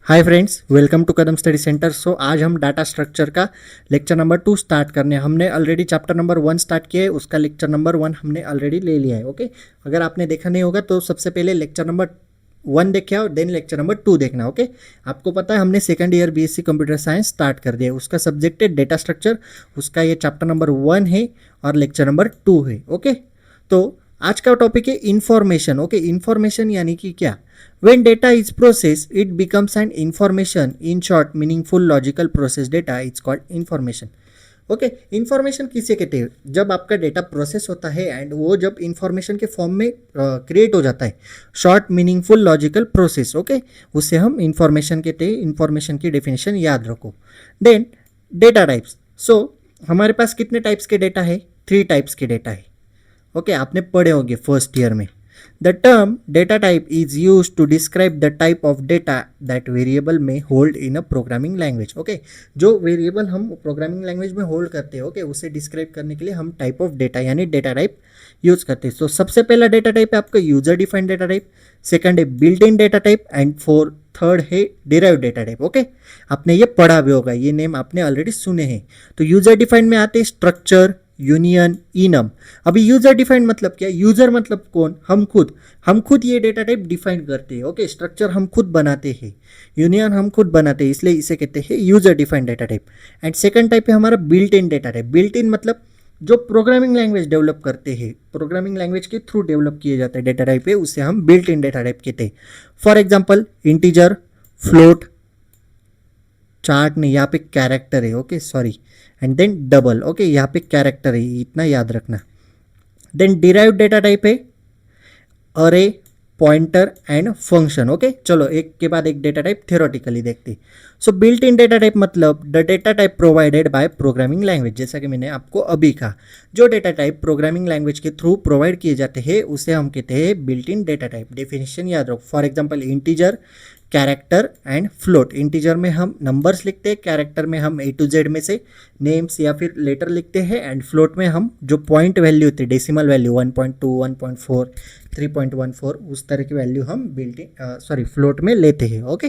Hi friends, welcome to Kadam study centre. So आज हम data structure का लेक्चर नंबर 2 स्टार्ट करने हैं। हमने ऑलरेडी चैप्टर नंबर 1 स्टार्ट किया है, उसका लेक्चर नंबर 1 हमने ऑलरेडी ले लिया है। ओके, अगर आपने देखा नहीं होगा तो सबसे पहले लेक्चर नंबर 1 देखे और देन लेक्चर नंबर 2 देखना। ओके, आपको पता है हमने second year BSc computer science start कर दिया है। उसका सब्जेक्ट है डेटा स्ट्रक्चर, उसका ये चैप्टर नंबर 1 है और लेक्चर नंबर 2 है। ओके, तो आज का टॉपिक है इंफॉर्मेशन। ओके, इंफॉर्मेशन यानी कि क्या? When data is processed, it becomes an information. In short, meaningful logical process data is called information. Okay, information किसे कहते हैं? जब आपका डेटा प्रोसेस होता है एंड वो जब इन्फॉर्मेशन के फॉर्म में क्रिएट हो जाता है, short meaningful logical process. Okay, उससे हम इन्फॉर्मेशन कहते हैं। इन्फॉर्मेशन की डेफिनेशन याद रखो। Then data types. सो हमारे पास कितने टाइप्स के डेटा है? 3 टाइप्स के डेटा है। ओके, आपने पढ़े होंगे फर्स्ट ईयर में। The term data type is used to describe the type of data that variable may hold in a programming language. Okay, जो वेरिएबल हम प्रोग्रामिंग लैंग्वेज में होल्ड करते हैं, ओके, उसे डिस्क्राइब करने के लिए हम टाइप ऑफ डेटा यानी डेटा टाइप यूज करते हैं। तो सबसे पहला डेटा टाइप है आपका user defined data type, second है built in data type and third है डिराइव्ड डेटा टाइप। ओके, आपने ये पढ़ा भी होगा, ये नेम आपने ऑलरेडी सुने हैं। तो यूजर डिफाइंड में आते हैं स्ट्रक्चर, यूनियन, इनम। अभी यूजर डिफाइंड मतलब क्या? यूजर मतलब कौन? हम खुद ये डेटा टाइप डिफाइन करते हैं। ओके, स्ट्रक्चर हम खुद बनाते हैं, यूनियन हम खुद बनाते हैं, इसलिए इसे कहते हैं user defined data type. And second type है हमारा built in data type. Built in मतलब जो प्रोग्रामिंग लैंग्वेज डेवलप करते हैं, प्रोग्रामिंग लैंग्वेज के थ्रू डेवलप किए जाते हैं डेटा टाइप है, उसे हम बिल्ट इन डेटा टाइप कहते हैं। For example integer, float, chart नहीं, यहाँ पे कैरेक्टर है। Okay, sorry, and then double. Okay, यहाँ पे कैरेक्टर है, इतना याद रखना। देन डिराइव्ड डेटा टाइप है अरे, पॉइंटर एंड फंक्शन। ओके, चलो एक के बाद एक डेटा टाइप थ्योरेटिकली देखते। सो बिल्ट इन डेटा टाइप मतलब the data type provided by programming language. जैसा कि मैंने आपको अभी कहा, जो डेटा टाइप प्रोग्रामिंग लैंग्वेज के थ्रू प्रोवाइड किए जाते हैं उसे हम कहते हैं built in data type. Definition याद रखो। For example integer, character and float. Integer में हम नंबर्स लिखते हैं, कैरेक्टर में हम A to Z में से नेम्स या फिर लेटर लिखते हैं, एंड फ्लोट में हम जो पॉइंट वैल्यू होती है, डेसिमल वैल्यू 1.2, 1.4, 3.14, उस तरह की वैल्यू हम फ्लोट में लेते हैं। Okay,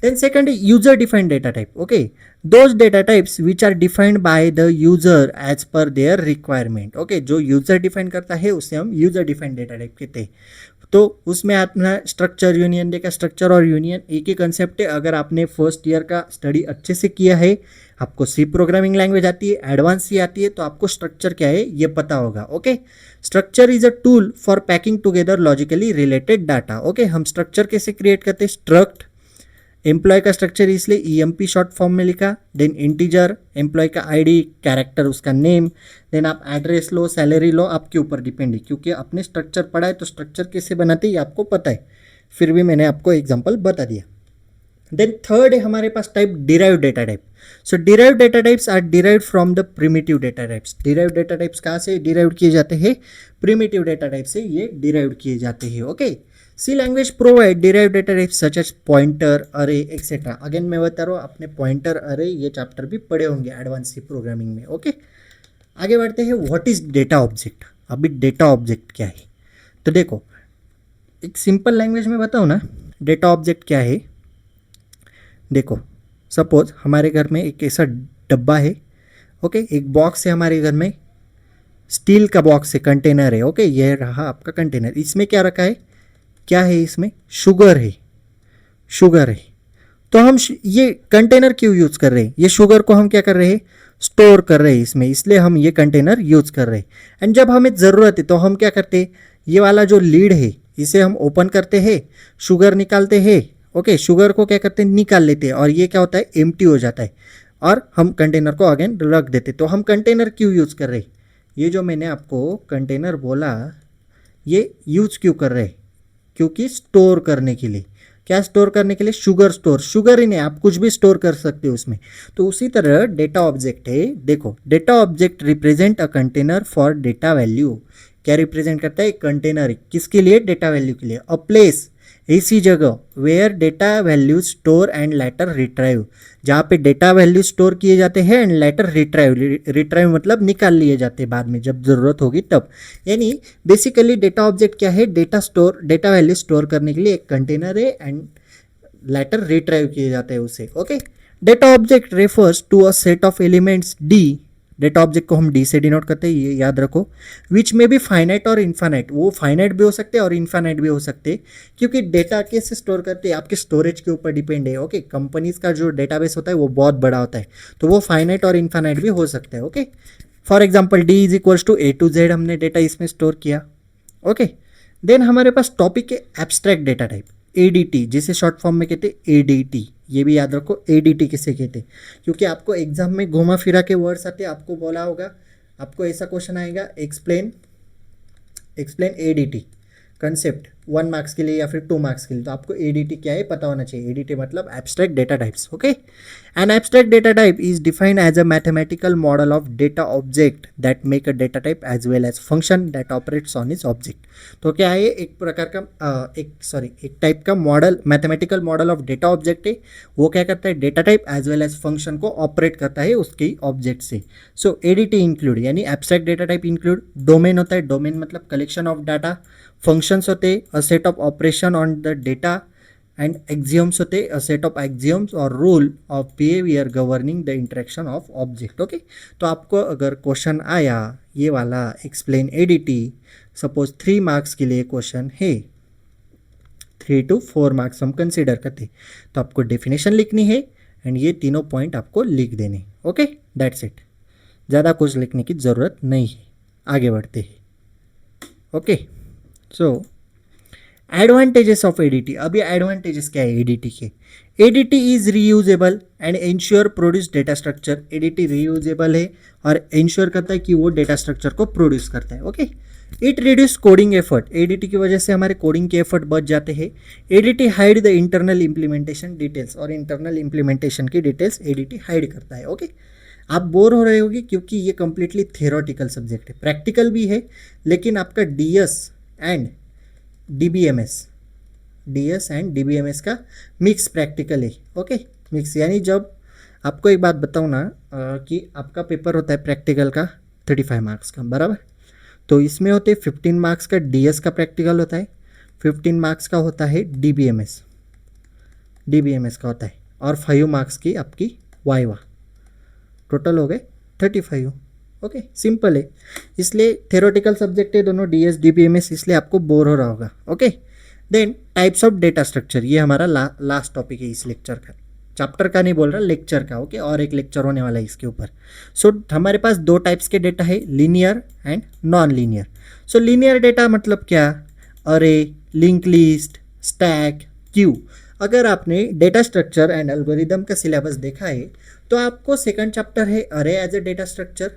then second user defined data type. Okay, those data types which are defined by the user as per their requirement. Okay, जो यूजर डिफाइन करता है उसे हम यूजर डिफाइंड डेटा टाइप कहते हैं। तो उसमें अपना स्ट्रक्चर, यूनियन देखा। स्ट्रक्चर और यूनियन एक ही कंसेप्ट है। अगर आपने फर्स्ट ईयर का स्टडी अच्छे से किया है, आपको सी प्रोग्रामिंग लैंग्वेज आती है, एडवांस सी आती है, तो आपको स्ट्रक्चर क्या है ये पता होगा। Okay, structure is a tool for packing together logically related data. Okay, हम स्ट्रक्चर कैसे क्रिएट करते हैं? स्ट्रक्ट, एम्प्लॉय का स्ट्रक्चर इसलिए ईएमपी शॉर्ट फॉर्म में लिखा। देन इंटीजर, एम्प्लॉय का आईडी, कैरेक्टर उसका नेम। देन आप एड्रेस लो, सैलरी लो, आपके ऊपर डिपेंड है, क्योंकि आपने स्ट्रक्चर पढ़ा है तो स्ट्रक्चर कैसे बनाते हैं ये आपको पता है, फिर भी मैंने आपको एग्जांपल बता दिया। देन थर्ड है हमारे पास type derived data type. So derived data types are derived from the primitive data types. Derived data types कहाँ से डिराइव्ड किए जाते हैं? प्रिमिटिव डेटा टाइप से ये डिराइव्ड किए जाते हैं। Okay, C language provide derived data type such as pointer, array etcetera. Again मैं बता रहा हूँ, आपने पॉइंटर, अरे ये चैप्टर भी पढ़े होंगे एडवांस सी प्रोग्रामिंग में। ओके, आगे बढ़ते हैं। What is data object? अभी डेटा ऑब्जेक्ट क्या है तो देखो, एक सिंपल लैंग्वेज में बताओ ना, डेटा ऑब्जेक्ट क्या है। देखो, सपोज हमारे घर में एक ऐसा डब्बा है। ओके, एक बॉक्स है हमारे घर में, स्टील का बॉक्स है, कंटेनर है। ओके, ये रहा आपका कंटेनर। इसमें क्या रखा है? क्या है इसमें? शुगर है, शुगर है। तो हम ये कंटेनर क्यों यूज कर रहे हैं? ये शुगर को हम क्या कर रहे हैं? स्टोर कर रहे हैं इसमें, इसलिए हम ये कंटेनर यूज कर रहे हैं। एंड जब हमें ज़रूरत है तो हम क्या करते हैं? ये वाला जो लीड है इसे हम ओपन करते हैं, शुगर निकालते हैं। ओके, शुगर को क्या करते हैं? निकाल लेते हैं, और ये क्या होता है? एम्प्टी हो जाता है, और हम कंटेनर को अगेन रख देते। तो हम कंटेनर क्यों यूज कर रहे हैं? ये जो मैंने आपको कंटेनर बोला, ये यूज क्यों कर रहे हैं? क्योंकि स्टोर करने के लिए। क्या स्टोर करने के लिए? Sugar store. शुगर ही नहीं, आप कुछ भी स्टोर कर सकते हो उसमें। तो उसी तरह डेटा ऑब्जेक्ट है। देखो, data object represent a container for data value. क्या रिप्रेजेंट करता है? कंटेनर। किसके लिए? डेटा वैल्यू के लिए। अ प्लेस, ऐसी जगह where data value store and later retrieve, जहाँ पे डेटा वैल्यू स्टोर किए जाते हैं एंड लेटर रिट्राइव। रिट्राइव मतलब निकाल लिए जाते हैं बाद में जब जरूरत होगी तब। यानी बेसिकली डेटा ऑब्जेक्ट क्या है? डेटा वैल्यू स्टोर करने के लिए एक कंटेनर है, एंड लेटर रिट्राइव किए जाते हैं उसे। Okay, data object refers to a set of elements D, data object को हम डी से डिनोट करते हैं, ये याद रखो, विच में भी फाइनाइट और इनफाइनाइट, वो फाइनाइट भी हो सकते हैं और इनफाइनाइट भी हो सकते हैं, क्योंकि डेटा कैसे स्टोर करते हैं आपके स्टोरेज के ऊपर डिपेंड है। ओके, कंपनीज का जो डेटाबेस होता है वो बहुत बड़ा होता है, तो वो फाइनाइट और इनफाइनाइट भी हो सकता है। Okay, for example D is equals to A to Z, हमने डेटा इसमें स्टोर किया। ओके, देन हमारे पास टॉपिक है एब्स्ट्रैक्ट डेटा टाइप, एडीटी, जिसे शॉर्ट फॉर्म में कहते हैं एडीटी। ये भी याद रखो एडीटी किसे कहते हैं, क्योंकि आपको एग्जाम में घुमा फिरा के वर्ड्स आते हैं, आपको बोला होगा, आपको ऐसा क्वेश्चन आएगा, एक्सप्लेन एडीटी कंसेप्ट 1 मार्क्स के लिए या फिर 2 मार्क्स के लिए, तो आपको एडीटी क्या है पता होना चाहिए। एडीटी मतलब abstract data types. Okay, an abstract data type is defined as a mathematical model of data object that make a data type as well as function that operates on is object. तो क्या है, एक प्रकार का एक type का model, mathematical model of data object है, वो क्या करता है, data type as well as function को ऑपरेट करता है उसके ऑब्जेक्ट से। सो एडीटी इंक्लूड, यानी abstract data type include domain होता है, डोमेन मतलब कलेक्शन ऑफ डाटा, फंक्शंस होते अ set of operation on the data, and axioms होते अ सेट ऑफ एक्सियम्स और rule of behaviour governing the interaction of object. Okay, तो आपको अगर क्वेश्चन आया ये वाला एक्सप्लेन एडीटी, सपोज 3 मार्क्स के लिए क्वेश्चन है, 3 to 4 मार्क्स हम कंसिडर करते, तो आपको डेफिनेशन लिखनी है एंड ये तीनों पॉइंट आपको लिख देने। ओके, दैट्स इट, ज़्यादा कुछ लिखने की ज़रूरत नहीं है, आगे बढ़ते हैं। Okay, so advantages of ADT. अभी एडवांटेजेस क्या है एडीटी के, ADT is reusable and ensure produce data structure. ADT reusable है और इंश्योर करता है कि वो डेटा स्ट्रक्चर को प्रोड्यूस करता है। Okay, it reduce coding effort, ADT की वजह से हमारे कोडिंग के एफर्ट बच जाते हैं। ADT hide the internal implementation details, और इंटरनल इम्प्लीमेंटेशन की डिटेल्स एडीटी हाइड करता है। ओके, आप बोर हो रहे होगे क्योंकि ये कंप्लीटली थियोरेटिकल सब्जेक्ट है, प्रैक्टिकल भी है, लेकिन आपका डीएस एंड डीबीएमएस का मिक्स प्रैक्टिकल है। ओके, मिक्स, यानी जब आपको एक बात बताऊँ ना कि आपका पेपर होता है प्रैक्टिकल का 35 मार्क्स का, बराबर, तो इसमें होते 15 मार्क्स का डीएस का प्रैक्टिकल होता है, 15 मार्क्स का होता है डीबीएमएस का होता है, और 5 मार्क्स की आपकी वाइवा, टोटल हो गए 35। ओके, सिंपल है, इसलिए थेरोटिकल सब्जेक्ट है दोनों डीएस डीबीएमएस, इसलिए आपको बोर हो रहा होगा। Okay, then types of data structure, ये हमारा लास्ट टॉपिक है इस लेक्चर का, चैप्टर का नहीं बोल रहा, लेक्चर का। ओके, और एक लेक्चर होने वाला है इसके ऊपर। सो हमारे पास 2 टाइप्स के डेटा है, linear and non linear. So linear data मतलब क्या, अरे, लिंक लिस्ट, स्टैक, क्यू। अगर आपने डेटा स्ट्रक्चर एंड एल्गोरिदम का सिलेबस देखा है तो आपको सेकंड चैप्टर है अरे एज ए डेटा स्ट्रक्चर,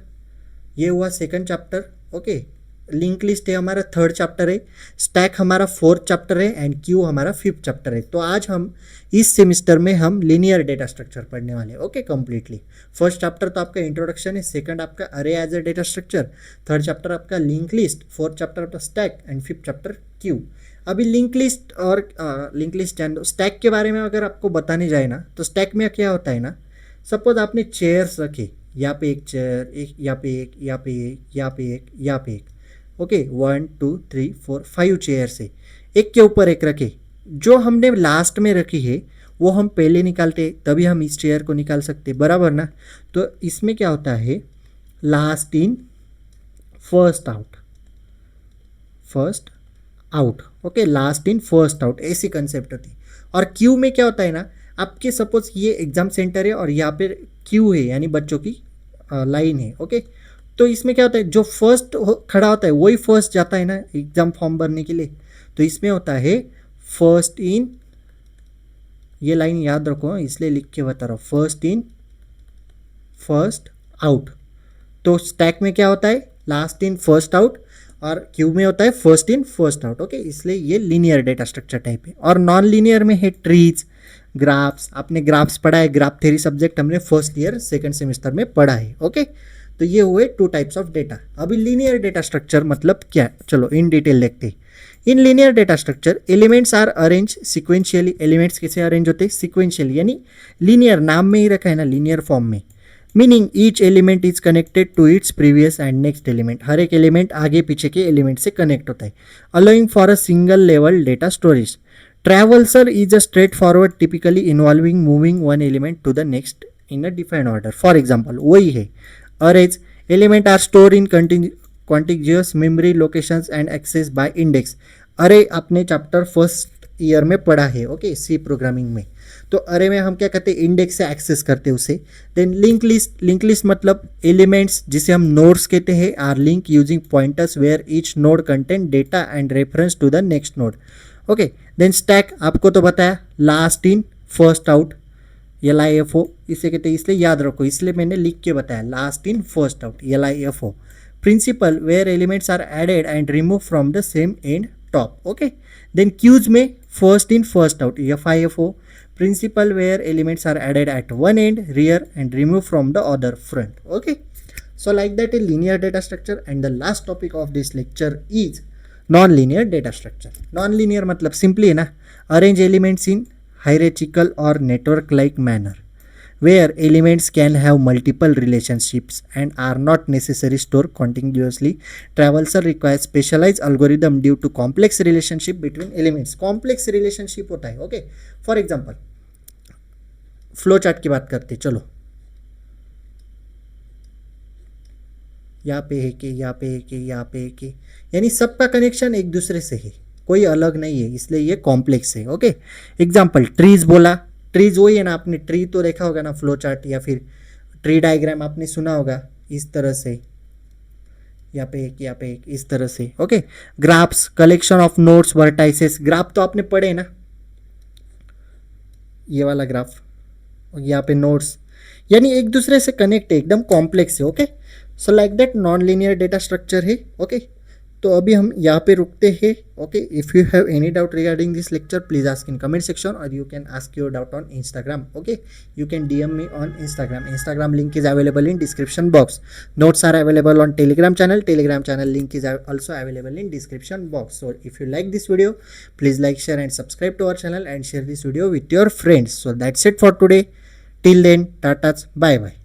ये हुआ second chapter. Okay, link list है हमारा 3rd चैप्टर है, स्टैक हमारा 4th चैप्टर है, एंड क्यू हमारा 5th चैप्टर है। तो आज हम इस सेमिस्टर में हम लीनियर डेटा स्ट्रक्चर पढ़ने वाले हैं। ओके, कंप्लीटली फर्स्ट चैप्टर तो आपका इंट्रोडक्शन है, सेकंड आपका array as a data structure, 3rd chapter आपका लिंक लिस्ट, 4th चैप्टर आपका stack, and 5th chapter queue. अभी लिंक लिस्ट एंड स्टैक के बारे में अगर आपको बताने जाए ना, तो स्टैक में क्या होता है ना, सपोज आपने चेयर्स रखे, यहाँ पे एक चेयर, एक यहाँ पे एक, यहाँ पे एक, यहाँ पे एक, यहाँ पे एक। ओके, 1 2 3 4 5 चेयर्स है, एक के ऊपर एक रखे, जो हमने लास्ट में रखी है वो हम पहले निकालते, तभी हम इस चेयर को निकाल सकते, बराबर ना। तो इसमें क्या होता है, last in first out. Okay, last in first out, ऐसी कंसेप्ट होती है। और क्यू में क्या होता है ना, आपके सपोज ये एग्जाम सेंटर है और यहाँ पे क्यू है, यानी बच्चों की लाइन है। ओके, तो इसमें क्या होता है, जो फर्स्ट खड़ा होता है वही फर्स्ट जाता है ना एग्जाम फॉर्म भरने के लिए, तो इसमें होता है फर्स्ट इन, ये लाइन याद रखो इसलिए लिख के बता रहा हूँ, फर्स्ट इन फर्स्ट आउट। तो स्टैक में क्या होता है, लास्ट इन फर्स्ट आउट, और क्यू में होता है first in first out. Okay, इसलिए ये लीनियर डेटा स्ट्रक्चर टाइप है। और नॉन लीनियर में है ट्रीज, ग्राफ्स। आपने ग्राफ्स पढ़ा है, ग्राफ थ्योरी सब्जेक्ट हमने फर्स्ट ईयर सेकंड सेमेस्टर में पढ़ा है। ओके, तो ये हुए 2 टाइप्स ऑफ डेटा। अभी लीनियर डेटा स्ट्रक्चर मतलब क्या, चलो इन डिटेल देखते हैं। In linear data structure elements are arrange sequentially, elements कैसे अरेंज होते हैं, सिक्वेंशियली, यानी लीनियर, नाम में ही रखा है ना, लीनियर फॉर्म में। Meaning each element is connected to its previous and next element, हर एक एलिमेंट आगे पीछे के एलिमेंट से कनेक्ट होता है। Allowing for a single level data storage, Traversal is a straightforward, typically involving moving one element to the next in a defined order. For example, वही है arrays. Element are stored in contiguous memory locations and accessed by index. अरे आपने chapter first year में पढ़ा है, okay, सी programming में. तो अरे में हम क्या करते हैं, इंडेक्स से एक्सेस करते हैं उसे. देन लिंक लिस्ट मतलब एलिमेंट्स जिसे हम नोड्स कहते हैं are link using pointers where each node content data and reference to the next node. Okay. Then stack आपको तो बताया, last in first out, LIFO इसे कहते हैं, इसलिए याद रखो, इसलिए मैंने लिख के बताया, last in first out, LIFO. Principle where elements are added and remove from the same end top. Okay. Then queues में first in first out, FIFO. Principle where elements are added at one end rear end remove from the other front. Okay. So like that, a linear data structure. And the last topic of this lecture is non-linear data structure. Non-linear मतलब simply है ना, arrange elements in hierarchical or network-like manner, where elements can have multiple relationships and are not necessarily stored contiguously. Traversal requires specialized algorithm due to complex relationship between elements. Complex relationship होता है. Okay. For example, flow chart की बात करते, चलो यहाँ पे है कि यहाँ पे है कि यहाँ पे है कि, यानी सबका कनेक्शन एक दूसरे से है, कोई अलग नहीं है, इसलिए ये कॉम्प्लेक्स है. ओके. एग्जाम्पल, ट्रीज बोला, ट्रीज वही है ना, आपने ट्री तो देखा होगा ना, फ्लो चार्ट या फिर ट्री डायग्राम आपने सुना होगा, इस तरह से, यहाँ पे एक, यहाँ पे एक, इस तरह से. Okay. Graphs, collection of nodes, vertices. Graph तो आपने पढ़े ना, ये वाला ग्राफ, यहाँ पे नोड्स, यानी एक दूसरे से कनेक्ट है, एकदम कॉम्प्लेक्स है. Okay. So like that non linear data structure है. ओके. तो अभी हम यहाँ पे रुकते हैं. Okay. If you have any doubt regarding this lecture, please ask in comment section, और you can ask your doubt on Instagram. Okay. You can DM me on Instagram. Instagram link is available in description box. Notes are available on Telegram channel. Telegram channel link is also available in description box. So if you like this video, please like, share and subscribe to our channel and share this video with your friends. So that's it for today. Till then, tatas, bye bye.